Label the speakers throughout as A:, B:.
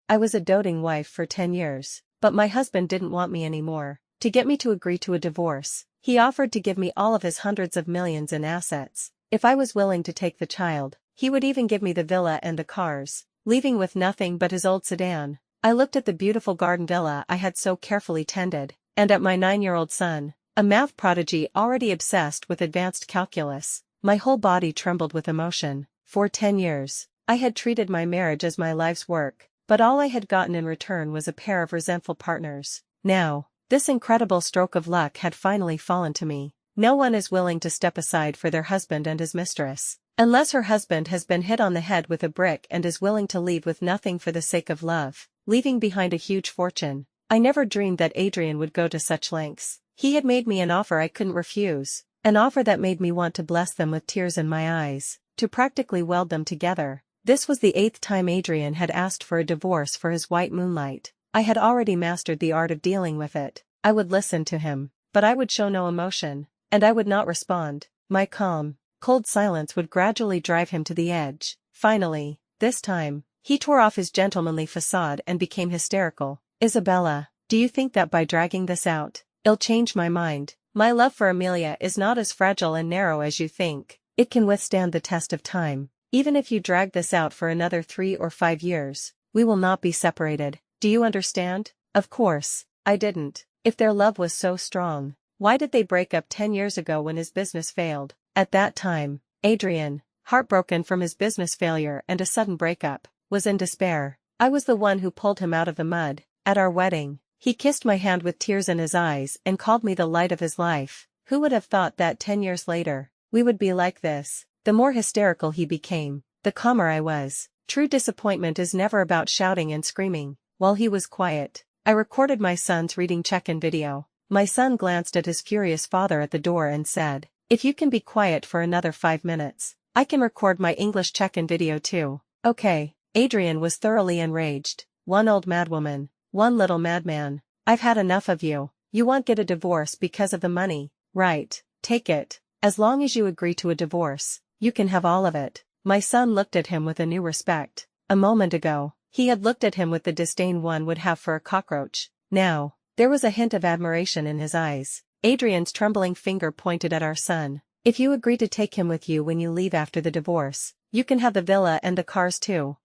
A: I was a doting wife for 10 years, but my husband didn't want me anymore. To get me to agree to a divorce, he offered to give me all of his hundreds of millions in assets. If I was willing to take the child, he would even give me the villa and the cars, leaving with nothing but his old sedan. I looked at the beautiful garden villa I had so carefully tended, and at my 9-year-old son, a math prodigy already obsessed with advanced calculus. My whole body trembled with emotion. For 10 years, I had treated my marriage as my life's work, but all I had gotten in return was a pair of resentful partners. Now, this incredible stroke of luck had finally fallen to me. No one is willing to step aside for their husband and his mistress, unless her husband has been hit on the head with a brick and is willing to leave with nothing for the sake of love, leaving behind a huge fortune. I never dreamed that Adrian would go to such lengths. He had made me an offer I couldn't refuse, an offer that made me want to bless them with tears in my eyes, to practically weld them together. This was the 8th time Adrian had asked for a divorce for his white moonlight. I had already mastered the art of dealing with it. I would listen to him, but I would show no emotion, and I would not respond. My calm, cold silence would gradually drive him to the edge. Finally, this time, he tore off his gentlemanly facade and became hysterical. Isabella, do you think that by dragging this out, it'll change my mind? My love for Amelia is not as fragile and narrow as you think. It can withstand the test of time. Even if you drag this out for another 3 or 5 years, we will not be separated. Do you understand? Of course, I didn't. If their love was so strong, why did they break up 10 years ago when his business failed? At that time, Adrian, heartbroken from his business failure and a sudden breakup, was in despair. I was the one who pulled him out of the mud. At our wedding, he kissed my hand with tears in his eyes and called me the light of his life. Who would have thought that 10 years later, we would be like this? The more hysterical he became, the calmer I was. True disappointment is never about shouting and screaming. While he was quiet, I recorded my son's reading check-in video. My son glanced at his furious father at the door and said, "If you can be quiet for another 5 minutes, I can record my English check-in video too." Okay. Adrian was thoroughly enraged. One old madwoman, one little madman. I've had enough of you. You won't get a divorce because of the money, right? Take it. As long as you agree to a divorce, you can have all of it. My son looked at him with a new respect. A moment ago, he had looked at him with the disdain one would have for a cockroach. Now, there was a hint of admiration in his eyes. Adrian's trembling finger pointed at our son. "If you agree to take him with you when you leave after the divorce, you can have the villa and the cars too."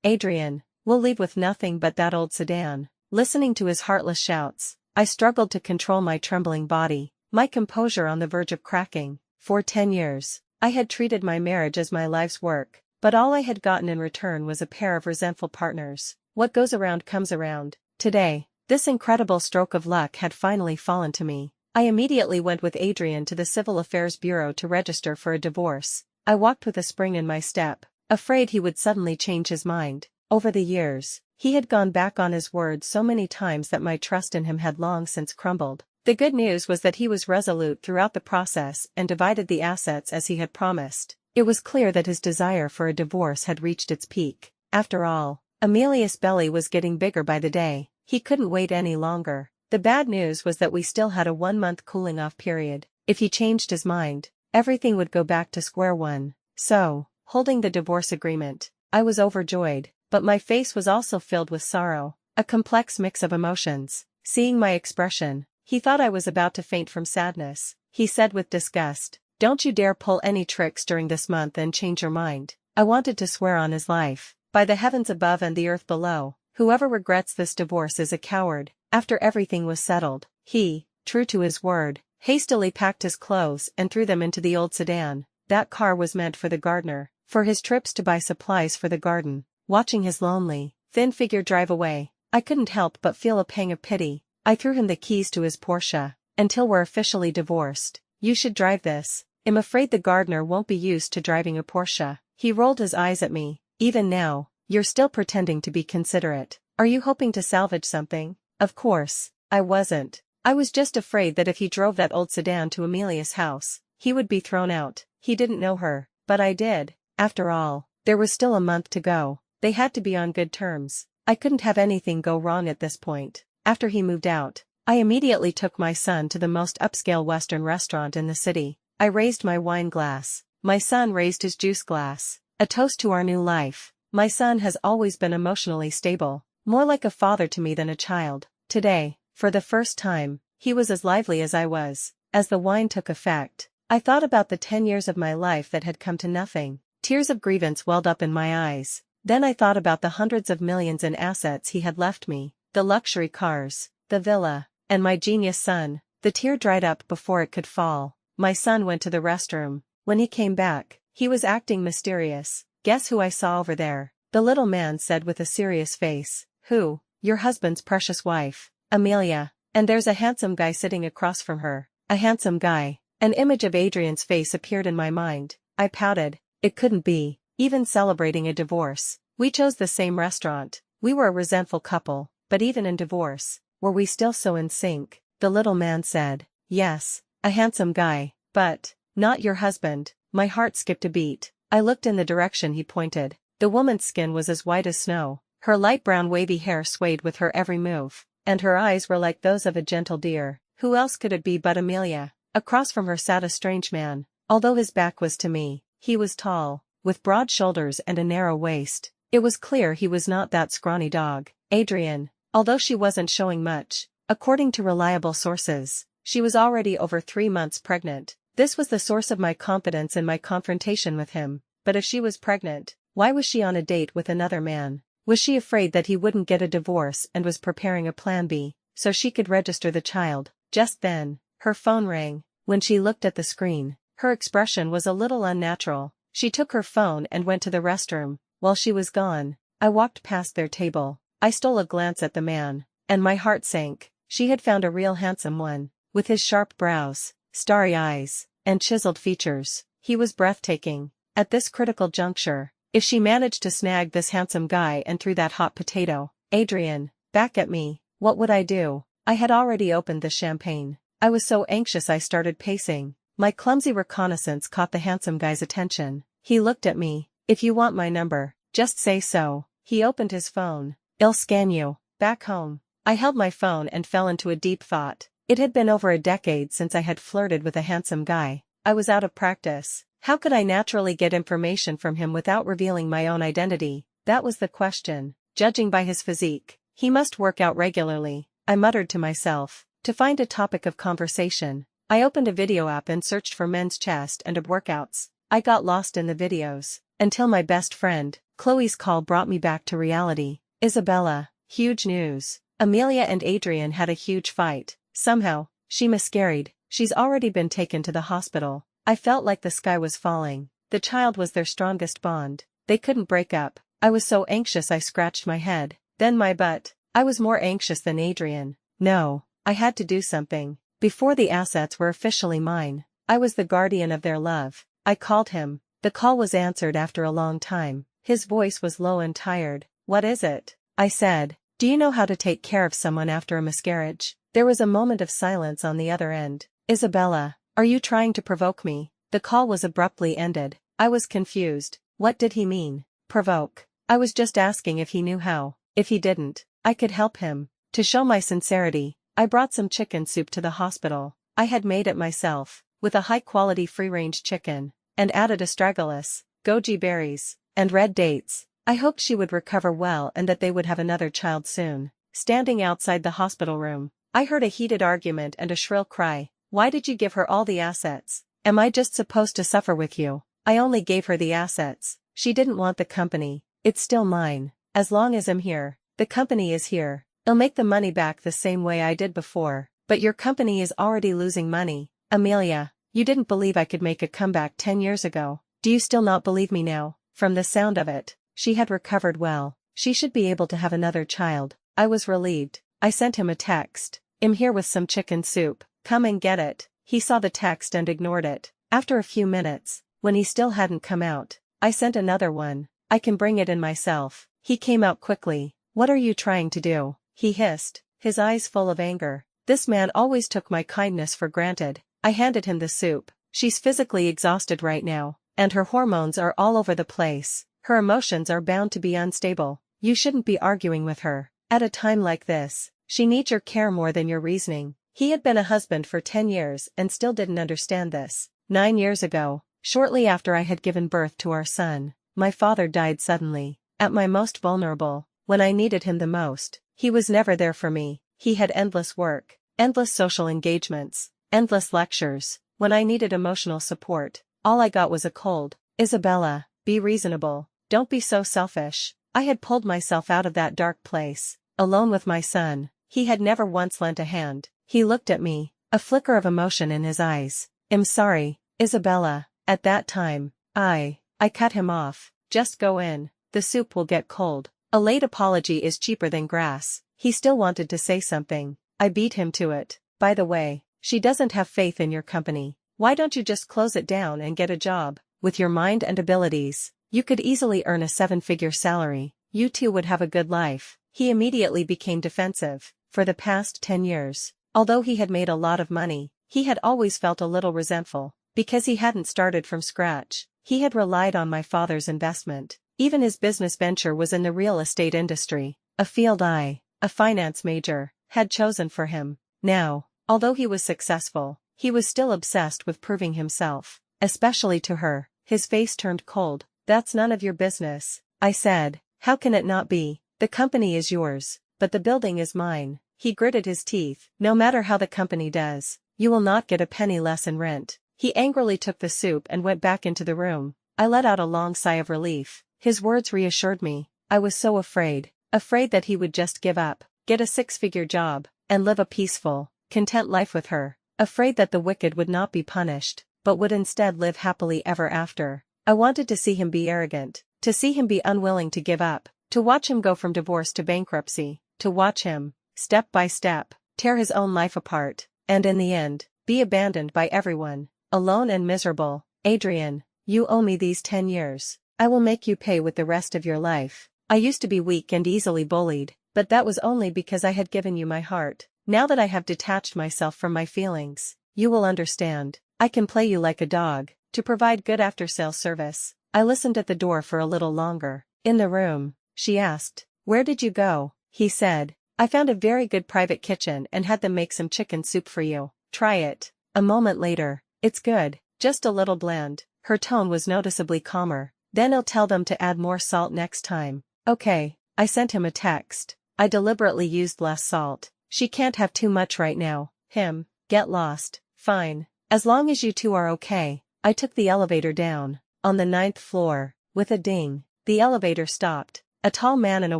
A: Adrian, will leave with nothing but that old sedan. Listening to his heartless shouts, I struggled to control my trembling body, my composure on the verge of cracking. For 10 years, I had treated my marriage as my life's work, but all I had gotten in return was a pair of resentful partners. What goes around comes around. Today, this incredible stroke of luck had finally fallen to me. I immediately went with Adrian to the Civil Affairs Bureau to register for a divorce. I walked with a spring in my step, afraid he would suddenly change his mind. Over the years, he had gone back on his word so many times that my trust in him had long since crumbled. The good news was that he was resolute throughout the process and divided the assets as he had promised. It was clear that his desire for a divorce had reached its peak. After all, Amelia's belly was getting bigger by the day. He couldn't wait any longer. The bad news was that we still had a 1-month cooling-off period. If he changed his mind, everything would go back to square one. So, holding the divorce agreement, I was overjoyed, but my face was also filled with sorrow, a complex mix of emotions. Seeing my expression, he thought I was about to faint from sadness. He said with disgust, "Don't you dare pull any tricks during this month and change your mind." I wanted to swear on his life, by the heavens above and the earth below, whoever regrets this divorce is a coward. After everything was settled, he, true to his word, hastily packed his clothes and threw them into the old sedan. That car was meant for the gardener, for his trips to buy supplies for the garden. Watching his lonely, thin figure drive away, I couldn't help but feel a pang of pity. I threw him the keys to his Porsche. "Until we're officially divorced, you should drive this." "I'm afraid the gardener won't be used to driving a Porsche." He rolled his eyes at me. "Even now, you're still pretending to be considerate. Are you hoping to salvage something?" Of course, I wasn't. I was just afraid that if he drove that old sedan to Amelia's house, he would be thrown out. He didn't know her, but I did. After all, there was still a month to go. They had to be on good terms. I couldn't have anything go wrong at this point. After he moved out, I immediately took my son to the most upscale Western restaurant in the city. I raised my wine glass. My son raised his juice glass. A toast to our new life. My son has always been emotionally stable, more like a father to me than a child. Today, for the first time, he was as lively as I was. As the wine took effect, I thought about the 10 years of my life that had come to nothing. Tears of grievance welled up in my eyes. Then I thought about the hundreds of millions in assets he had left me, the luxury cars, the villa, and my genius son. The tear dried up before it could fall. My son went to the restroom. When he came back, he was acting mysterious. "Guess who I saw over there?" the little man said with a serious face. "Who?" "Your husband's precious wife, Amelia. And there's a handsome guy sitting across from her." A handsome guy. An image of Adrian's face appeared in my mind. I pouted. It couldn't be. Even celebrating a divorce. We chose the same restaurant. We were a resentful couple, but even in divorce, were we still so in sync? The little man said, "Yes, a handsome guy, but not your husband." My heart skipped a beat. I looked in the direction he pointed. The woman's skin was as white as snow. Her light brown wavy hair swayed with her every move, and her eyes were like those of a gentle deer. Who else could it be but Amelia? Across from her sat a strange man. Although his back was to me, he was tall, with broad shoulders and a narrow waist. It was clear he was not that scrawny dog. Adrian. Although she wasn't showing much, according to reliable sources, she was already over 3 months pregnant. This was the source of my confidence in my confrontation with him. But if she was pregnant, why was she on a date with another man? Was she afraid that he wouldn't get a divorce and was preparing a plan B, so she could register the child? Just then, her phone rang. When she looked at the screen, her expression was a little unnatural. She took her phone and went to the restroom. While she was gone, I walked past their table. I stole a glance at the man, and my heart sank. She had found a real handsome one, with his sharp brows, starry eyes, and chiseled features. He was breathtaking. At this critical juncture, if she managed to snag this handsome guy and threw that hot potato, Adrian, back at me, what would I do? I had already opened the champagne. I was so anxious I started pacing. My clumsy reconnaissance caught the handsome guy's attention. He looked at me. "If you want my number, just say so." He opened his phone. "I'll scan you." Back home, I held my phone and fell into a deep thought. It had been over a decade since I had flirted with a handsome guy. I was out of practice. How could I naturally get information from him without revealing my own identity? That was the question. Judging by his physique, he must work out regularly, I muttered to myself. To find a topic of conversation, I opened a video app and searched for men's chest and ab workouts. I got lost in the videos, until my best friend, Chloe's call brought me back to reality. "Isabella, huge news. Amelia and Adrian had a huge fight. Somehow, she miscarried. She's already been taken to the hospital." I felt like the sky was falling. The child was their strongest bond. They couldn't break up. I was so anxious I scratched my head. Then my butt. I was more anxious than Adrian. No, I had to do something. Before the assets were officially mine, I was the guardian of their love. I called him. The call was answered after a long time. His voice was low and tired. "What is it?" I said. "Do you know how to take care of someone after a miscarriage?" There was a moment of silence on the other end. "Isabella, are you trying to provoke me?" The call was abruptly ended. I was confused. What did he mean? Provoke? I was just asking if he knew how. If he didn't, I could help him. To show my sincerity, I brought some chicken soup to the hospital. I had made it myself, with a high-quality free-range chicken, and added astragalus, goji berries, and red dates. I hoped she would recover well and that they would have another child soon. Standing outside the hospital room, I heard a heated argument and a shrill cry. "Why did you give her all the assets? Am I just supposed to suffer with you?" "I only gave her the assets. She didn't want the company. It's still mine. As long as I'm here, the company is here. I'll make the money back the same way I did before." "But your company is already losing money." "Amelia, you didn't believe I could make a comeback 10 years ago. Do you still not believe me now?" From the sound of it, she had recovered well. She should be able to have another child. I was relieved. I sent him a text. "I'm here with some chicken soup. Come and get it." He saw the text and ignored it. After a few minutes, when he still hadn't come out, I sent another one. "I can bring it in myself." He came out quickly. "What are you trying to do?" he hissed, his eyes full of anger. This man always took my kindness for granted. I handed him the soup. "She's physically exhausted right now, and her hormones are all over the place. Her emotions are bound to be unstable. You shouldn't be arguing with her. At a time like this, she needs your care more than your reasoning." He had been a husband for 10 years and still didn't understand this. 9 years ago, shortly after I had given birth to our son, my father died suddenly. At my most vulnerable, when I needed him the most, he was never there for me. He had endless work, endless social engagements, endless lectures. When I needed emotional support, all I got was a cold, "Isabella, be reasonable, don't be so selfish." I had pulled myself out of that dark place, alone with my son. He had never once lent a hand. He looked at me, a flicker of emotion in his eyes. "I'm sorry, Isabella." At that time, I cut him off. "Just go in, the soup will get cold." A late apology is cheaper than grass. He still wanted to say something. I beat him to it. "By the way, she doesn't have faith in your company. Why don't you just close it down and get a job? With your mind and abilities, you could easily earn a 7-figure salary. You two would have a good life." He immediately became defensive. For the past 10 years, although he had made a lot of money, he had always felt a little resentful, because he hadn't started from scratch. He had relied on my father's investment. Even his business venture was in the real estate industry, a field I, a finance major, had chosen for him. Now, although he was successful, he was still obsessed with proving himself, especially to her. His face turned cold. "That's none of your business," I said. "How can it not be? The company is yours, but the building is mine." He gritted his teeth. "No matter how the company does, you will not get a penny less in rent." He angrily took the soup and went back into the room. I let out a long sigh of relief. His words reassured me. I was so afraid that he would just give up, get a 6-figure job, and live a peaceful, content life with her. Afraid that the wicked would not be punished, but would instead live happily ever after. I wanted to see him be arrogant, to see him be unwilling to give up, to watch him go from divorce to bankruptcy, to watch him, step by step, tear his own life apart, and in the end, be abandoned by everyone, alone and miserable. "Adrian, you owe me these 10 years. I will make you pay with the rest of your life. I used to be weak and easily bullied, but that was only because I had given you my heart. Now that I have detached myself from my feelings, you will understand. I can play you like a dog, to provide good after-sales service." I listened at the door for a little longer. "In the room?" she asked. "Where did you go?" He said. "I found a very good private kitchen and had them make some chicken soup for you. Try it." A moment later. "It's good, just a little bland." Her tone was noticeably calmer. "Then I'll tell them to add more salt next time." "Okay." I sent him a text. I deliberately used less salt. "She can't have too much right now." Him. "Get lost." "Fine. As long as you two are okay." I took the elevator down. On the 9th floor, with a ding, the elevator stopped. A tall man in a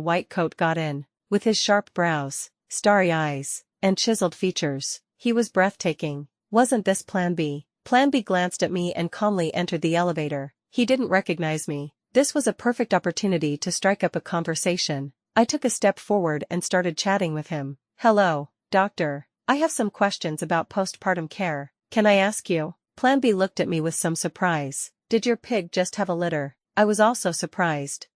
A: white coat got in. With his sharp brows, starry eyes, and chiseled features, he was breathtaking. Wasn't this Plan B? Plan B glanced at me and calmly entered the elevator. He didn't recognize me. This was a perfect opportunity to strike up a conversation. I took a step forward and started chatting with him. "Hello, doctor. I have some questions about postpartum care. Can I ask you?" Plan B looked at me with some surprise. "Did your pig just have a litter?" I was also surprised.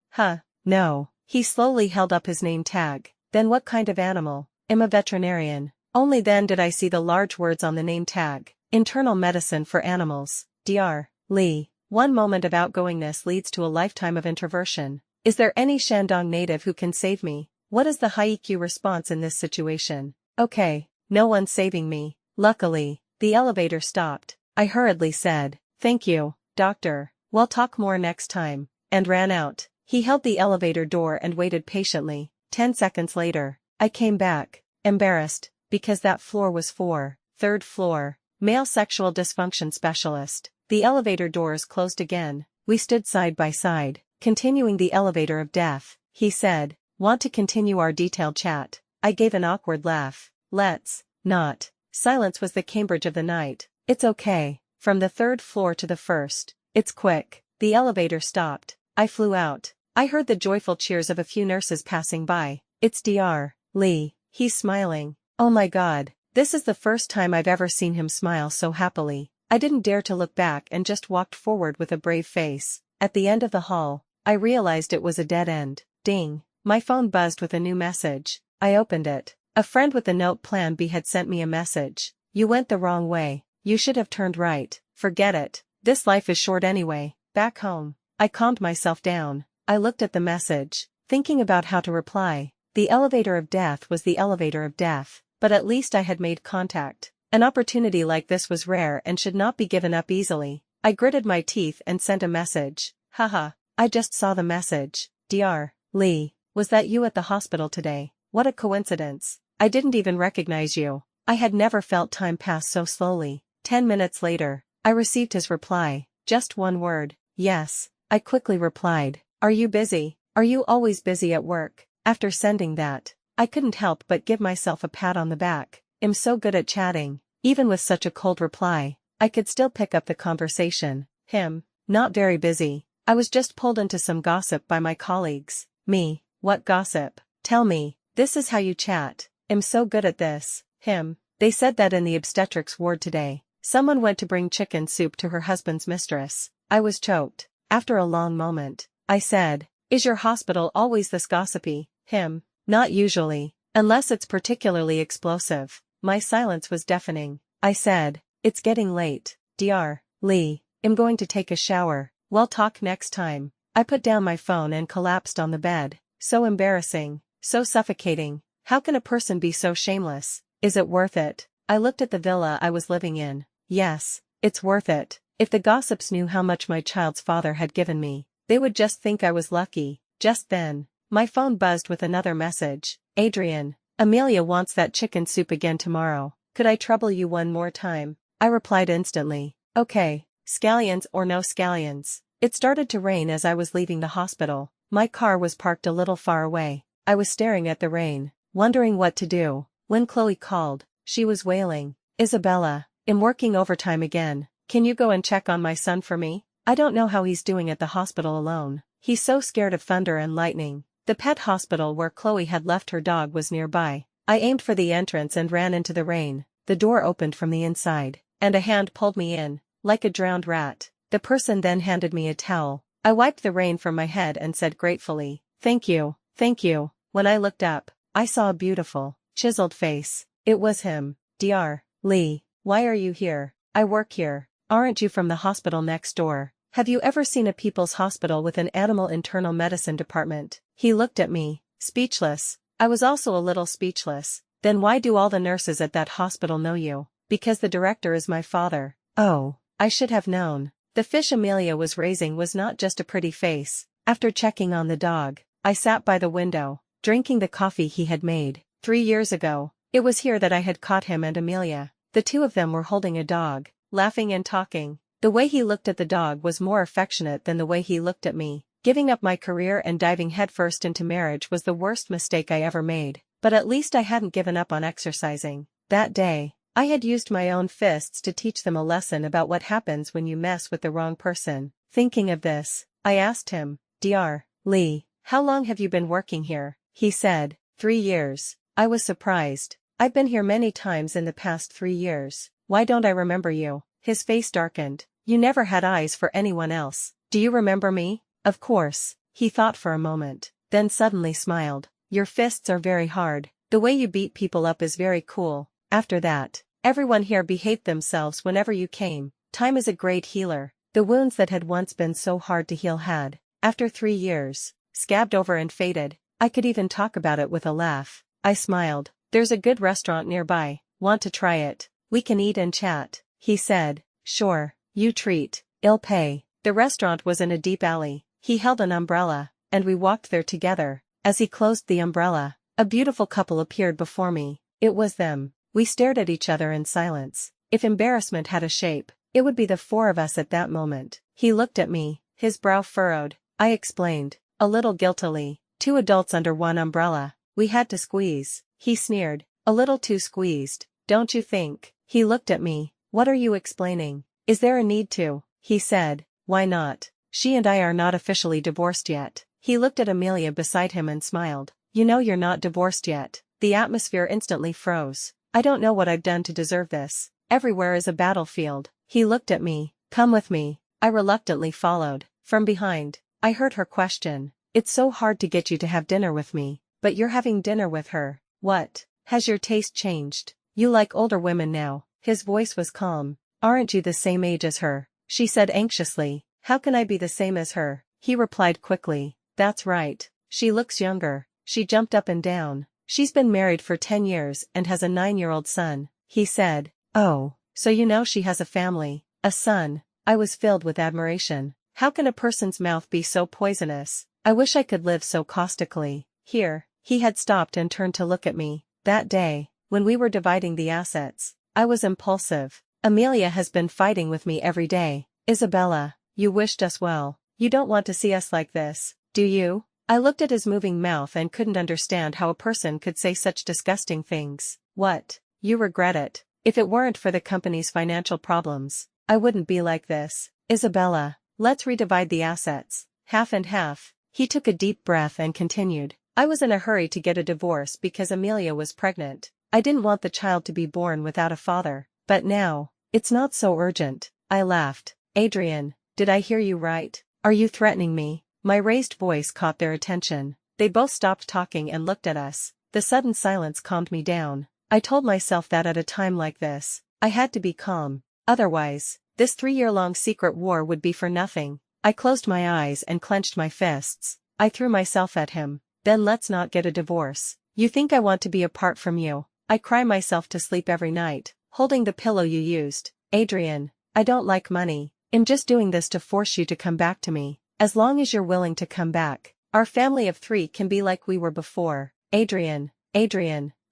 A: No. He slowly held up his name tag. "Then what kind of animal?" "I'm a veterinarian." Only then did I see the large words on the name tag. Internal medicine for animals. Dr. Lee. One moment of outgoingness leads to a lifetime of introversion. Is there any Shandong native who can save me? What is the high EQ response in this situation? Okay, no one's saving me. Luckily, the elevator stopped. I hurriedly said, "Thank you, doctor. We'll talk more next time," and ran out. He held the elevator door and waited patiently. 10 seconds later, I came back, embarrassed, because that floor was for 3rd floor, male sexual dysfunction specialist. The elevator doors closed again. We stood side by side, continuing the elevator of death. He said, "Want to continue our detailed chat?" I gave an awkward laugh. "Let's not." Silence was the Cambridge of the night. "It's okay. From the 3rd floor to the 1st. It's quick." The elevator stopped. I flew out. I heard the joyful cheers of a few nurses passing by. "It's Dr. Lee. He's smiling." Oh my God, this is the first time I've ever seen him smile so happily. I didn't dare to look back and just walked forward with a brave face. At the end of the hall, I realized it was a dead end. Ding. My phone buzzed with a new message. I opened it. A friend with the note Plan B had sent me a message. "You went the wrong way. You should have turned right. Forget it. This life is short anyway. Back home." I calmed myself down. I looked at the message, thinking about how to reply. The elevator of death was the elevator of death, but at least I had made contact. An opportunity like this was rare and should not be given up easily. I gritted my teeth and sent a message. Haha, I just saw the message. Dr. Lee, was that you at the hospital today? What a coincidence. I didn't even recognize you. I had never felt time pass so slowly. 10 minutes later, I received his reply, just one word, yes. I quickly replied, are you busy? Are you always busy at work? After sending that, I couldn't help but give myself a pat on the back. I'm so good at chatting. Even with such a cold reply, I could still pick up the conversation. Him, not very busy. I was just pulled into some gossip by my colleagues. Me, what gossip? Tell me, this is how you chat. I'm so good at this. Him, they said that in the obstetrics ward today, someone went to bring chicken soup to her husband's mistress. I was choked. After a long moment, I said, is your hospital always this gossipy? Him, not usually, unless it's particularly explosive. My silence was deafening. I said, it's getting late. Dr. Lee, I'm going to take a shower. We'll talk next time. I put down my phone and collapsed on the bed. So embarrassing, so suffocating. How can a person be so shameless? Is it worth it? I looked at the villa I was living in. Yes, it's worth it. If the gossips knew how much my child's father had given me, they would just think I was lucky. Just then, my phone buzzed with another message. Adrian, Amelia wants that chicken soup again tomorrow. Could I trouble you one more time? I replied instantly. Okay, scallions or no scallions. It started to rain as I was leaving the hospital. My car was parked a little far away. I was staring at the rain, wondering what to do, when Chloe called. She was wailing. Isabella, I'm working overtime again. Can you go and check on my son for me? I don't know how he's doing at the hospital alone. He's so scared of thunder and lightning. The pet hospital where Chloe had left her dog was nearby. I aimed for the entrance and ran into the rain. The door opened from the inside, and a hand pulled me in, like a drowned rat. The person then handed me a towel. I wiped the rain from my head and said gratefully, thank you, thank you. When I looked up, I saw a beautiful, chiseled face. It was him. Dr. Lee, why are you here? I work here. Aren't you from the hospital next door? Have you ever seen a people's hospital with an animal internal medicine department? He looked at me, speechless. I was also a little speechless. Then why do all the nurses at that hospital know you? Because the director is my father. Oh, I should have known. The fish Amelia was raising was not just a pretty face. After checking on the dog, I sat by the window, drinking the coffee he had made. 3 years ago, it was here that I had caught him and Amelia. The two of them were holding a dog, laughing and talking. The way he looked at the dog was more affectionate than the way he looked at me. Giving up my career and diving headfirst into marriage was the worst mistake I ever made, but at least I hadn't given up on exercising. That day, I had used my own fists to teach them a lesson about what happens when you mess with the wrong person. Thinking of this, I asked him, Dr. Lee, how long have you been working here? He said, 3 years. I was surprised. I've been here many times in the past 3 years. Why don't I remember you? His face darkened. You never had eyes for anyone else. Do you remember me? Of course. He thought for a moment, then suddenly smiled. Your fists are very hard. The way you beat people up is very cool. After that, everyone here behaved themselves whenever you came. Time is a great healer. The wounds that had once been so hard to heal had, after 3 years, scabbed over and faded. I could even talk about it with a laugh. I smiled. There's a good restaurant nearby. Want to try it? We can eat and chat. He said, sure, you treat. I'll pay. The restaurant was in a deep alley. He held an umbrella, and we walked there together. As he closed the umbrella, a beautiful couple appeared before me. It was them. We stared at each other in silence. If embarrassment had a shape, it would be the 4 of us at that moment. He looked at me, his brow furrowed. I explained, a little guiltily, 2 adults under one umbrella. We had to squeeze. He sneered, a little too squeezed, don't you think? He looked at me. What are you explaining? Is there a need to? He said, why not? She and I are not officially divorced yet. He looked at Amelia beside him and smiled. You know you're not divorced yet. The atmosphere instantly froze. I don't know what I've done to deserve this. Everywhere is a battlefield. He looked at me. Come with me. I reluctantly followed. From behind, I heard her question. It's so hard to get you to have dinner with me, but you're having dinner with her. What? Has your taste changed? You like older women now. His voice was calm. Aren't you the same age as her? She said anxiously. How can I be the same as her? He replied quickly. That's right. She looks younger. She jumped up and down. She's been married for 10 years and has a 9-year-old son. He said, oh, so you know she has a family, a son. I was filled with admiration. How can a person's mouth be so poisonous? I wish I could live so caustically. Here, he had stopped and turned to look at me. That day, when we were dividing the assets, I was impulsive. Amelia has been fighting with me every day. Isabella, you wished us well. You don't want to see us like this, do you? I looked at his moving mouth and couldn't understand how a person could say such disgusting things. What? You regret it? If it weren't for the company's financial problems, I wouldn't be like this. Isabella, let's redivide the assets, half and half. He took a deep breath and continued. I was in a hurry to get a divorce because Amelia was pregnant. I didn't want the child to be born without a father. But now, it's not so urgent. I laughed. Adrian, did I hear you right? Are you threatening me? My raised voice caught their attention. They both stopped talking and looked at us. The sudden silence calmed me down. I told myself that at a time like this, I had to be calm. Otherwise, this 3-year-long secret war would be for nothing. I closed my eyes and clenched my fists. I threw myself at him. Then let's not get a divorce. You think I want to be apart from you? I cry myself to sleep every night, holding the pillow you used. Adrian, I don't like money. I'm just doing this to force you to come back to me. As long as you're willing to come back, our family of 3 can be like we were before. Adrian,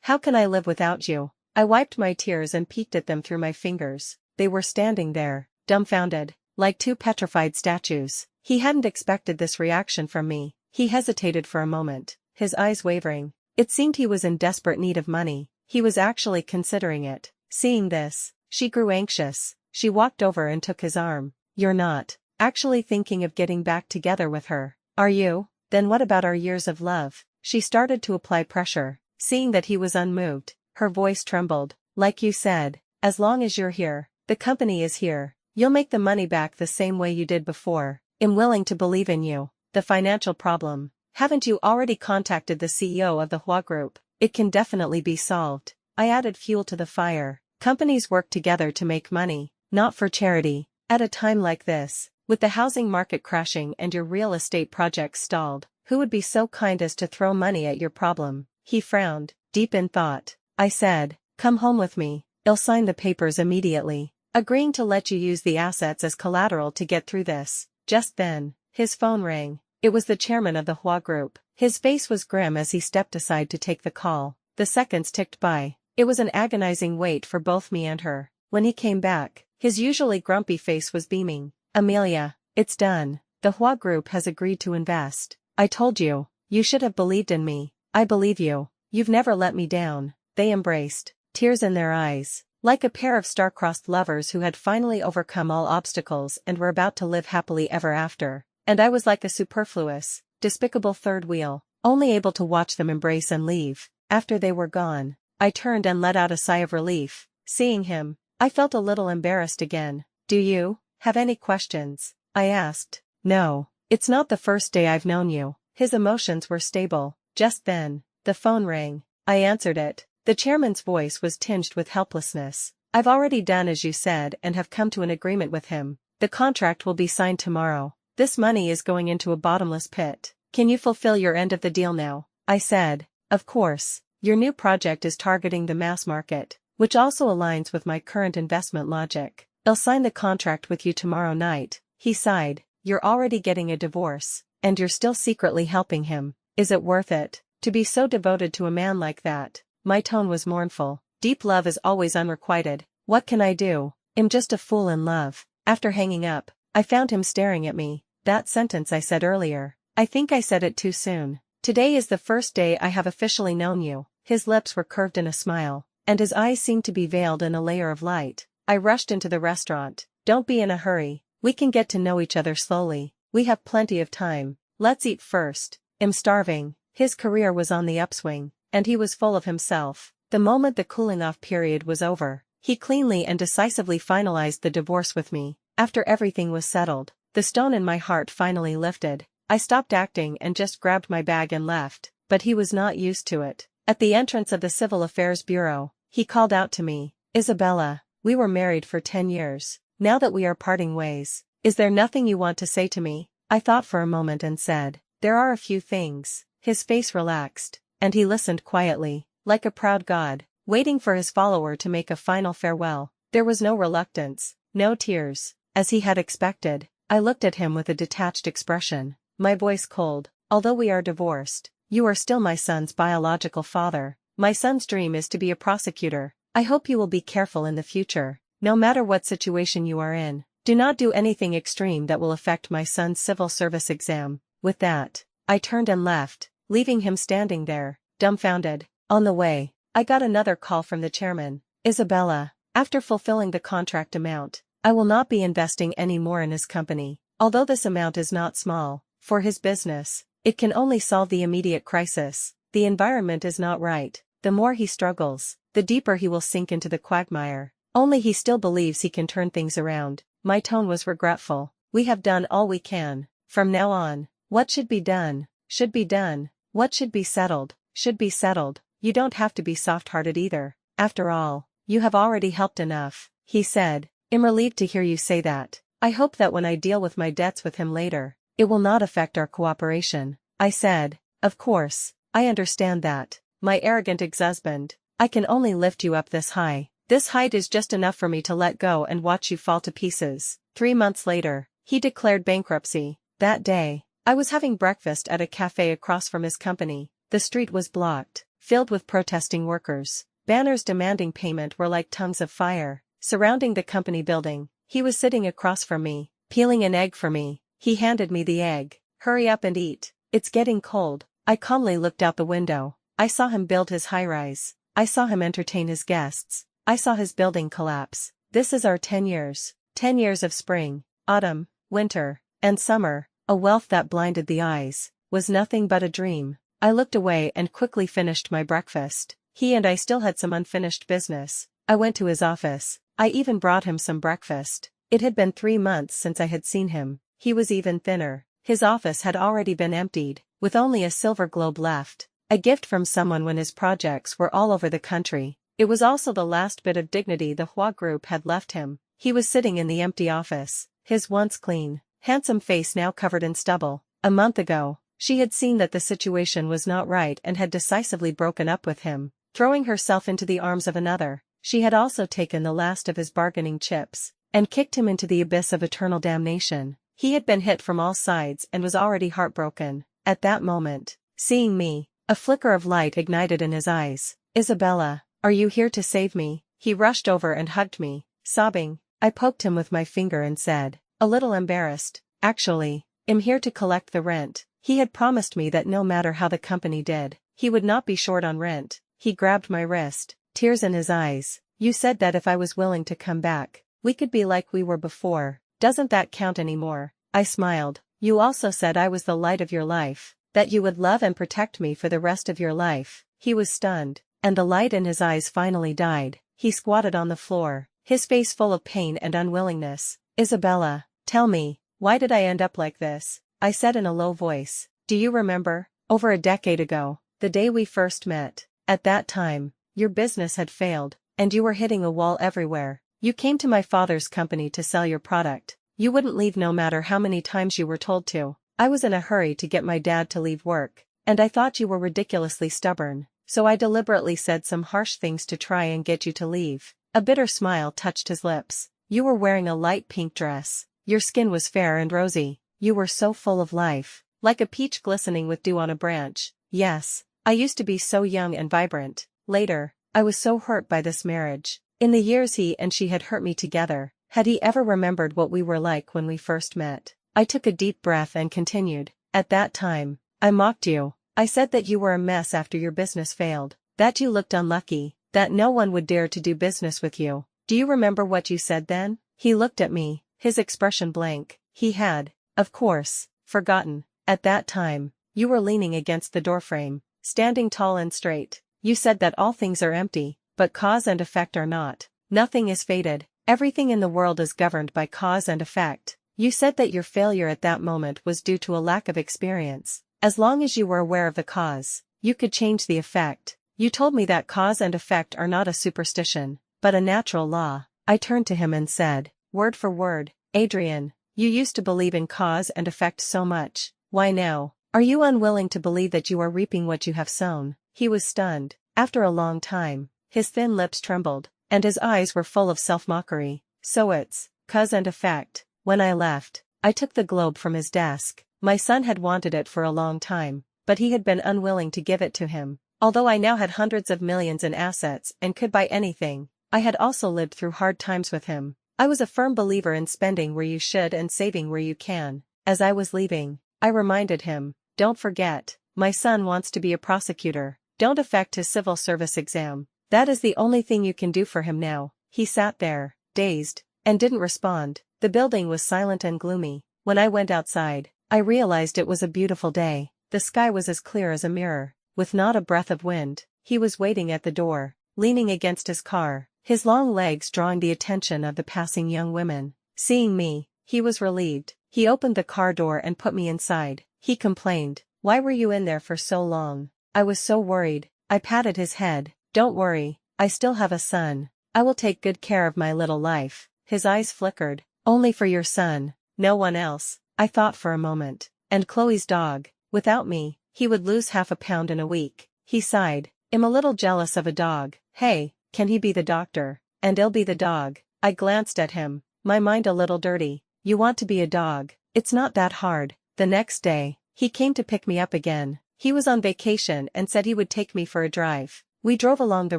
A: how can I live without you? I wiped my tears and peeked at them through my fingers. They were standing there, dumbfounded, like 2 petrified statues. He hadn't expected this reaction from me. He hesitated for a moment, his eyes wavering. It seemed he was in desperate need of money. He was actually considering it. Seeing this, she grew anxious. She walked over and took his arm. You're not actually thinking of getting back together with her, are you? Then what about our years of love? She started to apply pressure. Seeing that he was unmoved, her voice trembled. Like you said, as long as you're here, the company is here. You'll make the money back the same way you did before. I'm willing to believe in you. The financial problem. Haven't you already contacted the CEO of the Hua Group? It can definitely be solved. I added fuel to the fire. Companies work together to make money, not for charity. At a time like this, with the housing market crashing and your real estate projects stalled, who would be so kind as to throw money at your problem? He frowned, deep in thought. I said, come home with me. I'll sign the papers immediately, agreeing to let you use the assets as collateral to get through this. Just then, his phone rang. It was the chairman of the Hua Group. His face was grim as he stepped aside to take the call. The seconds ticked by. It was an agonizing wait for both me and her. When he came back, his usually grumpy face was beaming. Amelia, it's done. The Hua Group has agreed to invest. I told you. You should have believed in me. I believe you. You've never let me down. They embraced, tears in their eyes, like a pair of star-crossed lovers who had finally overcome all obstacles and were about to live happily ever after. And I was like a superfluous, despicable third wheel, only able to watch them embrace and leave. After they were gone, I turned and let out a sigh of relief. Seeing him, I felt a little embarrassed again. Do you have any questions? I asked. No, it's not the first day I've known you. His emotions were stable. Just then, the phone rang. I answered it. The chairman's voice was tinged with helplessness. I've already done as you said and have come to an agreement with him. The contract will be signed tomorrow. This money is going into a bottomless pit. Can you fulfill your end of the deal now? I said. Of course. Your new project is targeting the mass market, which also aligns with my current investment logic. I'll sign the contract with you tomorrow night. He sighed. You're already getting a divorce, and you're still secretly helping him. Is it worth it, to be so devoted to a man like that? My tone was mournful. Deep love is always unrequited. What can I do? I'm just a fool in love. After hanging up, I found him staring at me. That sentence I said earlier. I think I said it too soon. Today is the first day I have officially known you. His lips were curved in a smile, and his eyes seemed to be veiled in a layer of light. I rushed into the restaurant. Don't be in a hurry. We can get to know each other slowly. We have plenty of time. Let's eat first. I'm starving. His career was on the upswing, and he was full of himself. The moment the cooling-off period was over, he cleanly and decisively finalized the divorce with me. After everything was settled, the stone in my heart finally lifted. I stopped acting and just grabbed my bag and left, but he was not used to it. At the entrance of the Civil Affairs Bureau, he called out to me, Isabella, we were married for 10 years. Now that we are parting ways, is there nothing you want to say to me? I thought for a moment and said, there are a few things. His face relaxed, and he listened quietly, like a proud god, waiting for his follower to make a final farewell. There was no reluctance, no tears, as he had expected. I looked at him with a detached expression, my voice cold. although we are divorced, you are still my son's biological father. My son's dream is to be a prosecutor. I hope you will be careful in the future. No matter what situation you are in, do not do anything extreme that will affect my son's civil service exam." With that, I turned and left, leaving him standing there, dumbfounded. On the way, I got another call from the chairman. "Isabella, after fulfilling the contract amount, I will not be investing any more in his company. Although this amount is not small, for his business, it can only solve the immediate crisis. The environment is not right. The more he struggles, the deeper he will sink into the quagmire. Only he still believes he can turn things around." My tone was regretful. "We have done all we can. From now on, what should be done, should be done. What should be settled, should be settled. You don't have to be soft-hearted either. After all, you have already helped enough," he said. "I'm relieved to hear you say that. I hope that when I deal with my debts with him later, it will not affect our cooperation." I said, "Of course, I understand that, my arrogant ex-husband. I can only lift you up this high. This height is just enough for me to let go and watch you fall to pieces." 3 months later, he declared bankruptcy. That day, I was having breakfast at a cafe across from his company. The street was blocked, filled with protesting workers. Banners demanding payment were like tongues of fire, surrounding the company building. He was sitting across from me, peeling an egg for me. He handed me the egg. "Hurry up and eat. It's getting cold." I calmly looked out the window. I saw him build his high-rise. I saw him entertain his guests. I saw his building collapse. This is our 10 years. 10 years of spring, autumn, winter, and summer. A wealth that blinded the eyes, was nothing but a dream. I looked away and quickly finished my breakfast. He and I still had some unfinished business. I went to his office. I even brought him some breakfast. It had been 3 months since I had seen him. He was even thinner. His office had already been emptied, with only a silver globe left. A gift from someone when his projects were all over the country. It was also the last bit of dignity the Hua Group had left him. He was sitting in the empty office, his once clean, handsome face now covered in stubble. A month ago, she had seen that the situation was not right and had decisively broken up with him, throwing herself into the arms of another. She had also taken the last of his bargaining chips, and kicked him into the abyss of eternal damnation. He had been hit from all sides and was already heartbroken. At that moment, seeing me, a flicker of light ignited in his eyes. "Isabella, are you here to save me?" He rushed over and hugged me, sobbing. I poked him with my finger and said, a little embarrassed, "Actually, I'm here to collect the rent." He had promised me that no matter how the company did, he would not be short on rent. He grabbed my wrist, tears in his eyes. "You said that if I was willing to come back, we could be like we were before. Doesn't that count anymore?" I smiled. "You also said I was the light of your life, that you would love and protect me for the rest of your life." He was stunned, and the light in his eyes finally died. He squatted on the floor, his face full of pain and unwillingness. "Isabella, tell me, why did I end up like this?" I said in a low voice. "Do you remember, over a decade ago, the day we first met? At that time, your business had failed, and you were hitting a wall everywhere. You came to my father's company to sell your product. You wouldn't leave no matter how many times you were told to. I was in a hurry to get my dad to leave work, and I thought you were ridiculously stubborn, so I deliberately said some harsh things to try and get you to leave." A bitter smile touched his lips. "You were wearing a light pink dress. Your skin was fair and rosy. You were so full of life, like a peach glistening with dew on a branch. Yes, I used to be so young and vibrant. Later, I was so hurt by this marriage. In the years he and she had hurt me together, had he ever remembered what we were like when we first met?" I took a deep breath and continued. "At that time, I mocked you. I said that you were a mess after your business failed, that you looked unlucky, that no one would dare to do business with you. Do you remember what you said then?" He looked at me, his expression blank. He had, of course, forgotten. "At that time, you were leaning against the doorframe, standing tall and straight. You said that all things are empty, but cause and effect are not. Nothing is fated. Everything in the world is governed by cause and effect. You said that your failure at that moment was due to a lack of experience. As long as you were aware of the cause, you could change the effect. You told me that cause and effect are not a superstition, but a natural law." I turned to him and said, word for word, "Adrian, you used to believe in cause and effect so much. Why now, are you unwilling to believe that you are reaping what you have sown?" He was stunned. After a long time, his thin lips trembled, and his eyes were full of self-mockery. "So it's cause and effect." When I left, I took the globe from his desk. My son had wanted it for a long time, but he had been unwilling to give it to him. Although I now had hundreds of millions in assets and could buy anything, I had also lived through hard times with him. I was a firm believer in spending where you should and saving where you can. As I was leaving, I reminded him, "Don't forget, my son wants to be a prosecutor. Don't affect his civil service exam. That is the only thing you can do for him now." He sat there, dazed, and didn't respond. The building was silent and gloomy. When I went outside, I realized it was a beautiful day. The sky was as clear as a mirror, with not a breath of wind. He was waiting at the door, leaning against his car, his long legs drawing the attention of the passing young women. Seeing me, he was relieved. He opened the car door and put me inside. He complained, "Why were you in there for so long?" I was so worried. I patted his head. "Don't worry, I still have a son. I will take good care of my little life." His eyes flickered. "Only for your son, no one else." I thought for a moment. "And Chloe's dog. Without me, he would lose half a pound in a week." He sighed. "I'm a little jealous of a dog." "Hey, can he be the doctor? And I'll be the dog." I glanced at him, my mind a little dirty. "You want to be a dog? It's not that hard." The next day, he came to pick me up again. He was on vacation and said he would take me for a drive. We drove along the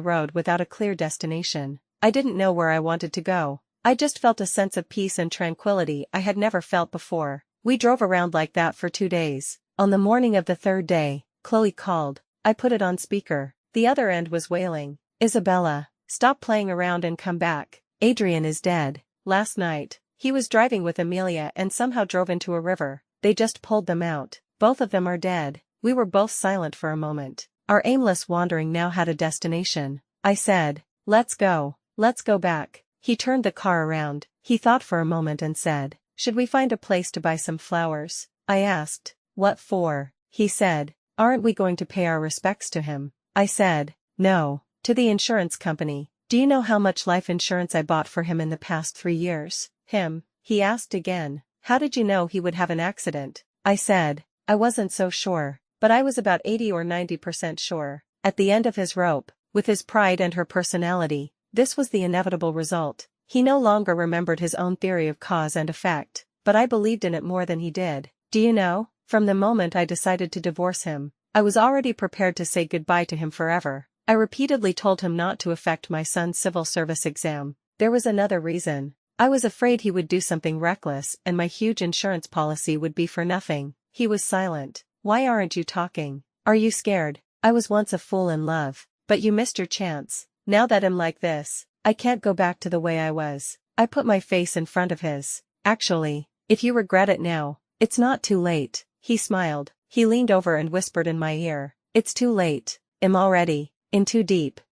A: road without a clear destination. I didn't know where I wanted to go. I just felt a sense of peace and tranquility I had never felt before. We drove around like that for 2 days. On the morning of the third day, Chloe called. I put it on speaker. The other end was wailing, "Isabella, stop playing around and come back. Adrian is dead. Last night, he was driving with Amelia and somehow drove into a river. They just pulled them out. Both of them are dead." We were both silent for a moment. Our aimless wandering now had a destination. I said, Let's go back." He turned the car around. He thought for a moment and said, "Should we find a place to buy some flowers?" I asked, "What for?" He said, "Aren't we going to pay our respects to him?" I said, "No, to the insurance company. Do you know how much life insurance I bought for him in the past 3 years?" "Him?" he asked again. "How did you know he would have an accident?" I said, "I wasn't so sure, but I was about 80 or 90% sure." At the end of his rope, with his pride and her personality, this was the inevitable result. He no longer remembered his own theory of cause and effect, but I believed in it more than he did. Do you know, from the moment I decided to divorce him, I was already prepared to say goodbye to him forever. I repeatedly told him not to affect my son's civil service exam. There was another reason. I was afraid he would do something reckless and my huge insurance policy would be for nothing. He was silent. "Why aren't you talking? Are you scared?" "I was once a fool in love, but you missed your chance. Now that I'm like this, I can't go back to the way I was." I put my face in front of his. "Actually, if you regret it now, it's not too late." He smiled. He leaned over and whispered in my ear, "It's too late. I'm already in too deep."